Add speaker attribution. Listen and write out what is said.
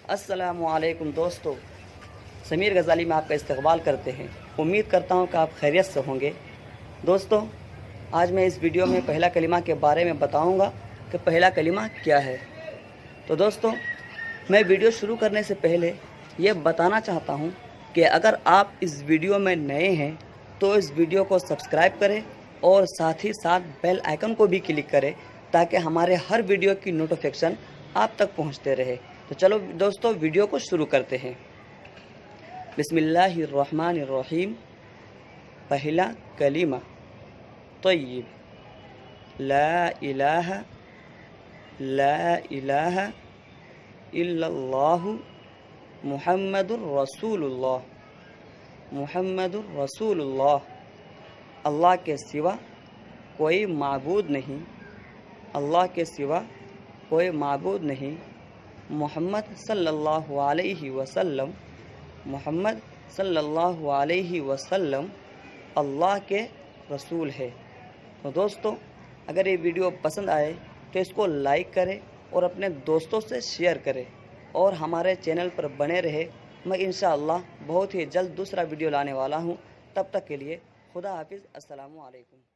Speaker 1: अस्सलामुअलैकुम दोस्तों, समीर गज़ाली में आपका इस्तकबाल करते हैं। उम्मीद करता हूँ कि आप खैरियत से होंगे। दोस्तों, आज मैं इस वीडियो में पहला कलिमा के बारे में बताऊँगा कि पहला कलिमा क्या है। तो दोस्तों, मैं वीडियो शुरू करने से पहले ये बताना चाहता हूँ कि अगर आप इस वीडियो में नए हैं तो इस वीडियो को सब्सक्राइब करें और साथ ही साथ बेल आइकन को भी क्लिक करें ताकि हमारे हर वीडियो की नोटिफिकेशन आप तक पहुँचते रहे। तो चलो दोस्तों, वीडियो को शुरू करते हैं। बिस्मिल्लाहिर्रहमानिर्रहीम। पहला कलिमा तय्यब, ला इलाहा इल्लल्लाहु मुहम्मदुर रसूलुल्लाह। अल्लाह के सिवा कोई माबूद नहीं, अल्लाह के सिवा कोई माबूद नहीं। मोहम्मद सल्लल्लाहु अलैहि वसल्लम अल्लाह के रसूल है। तो दोस्तों, अगर ये वीडियो पसंद आए तो इसको लाइक करें और अपने दोस्तों से शेयर करें और हमारे चैनल पर बने रहे। मैं इंशाअल्लाह बहुत ही जल्द दूसरा वीडियो लाने वाला हूँ। तब तक के लिए खुदा हाफिज़। अस्सलामु अलैकुम।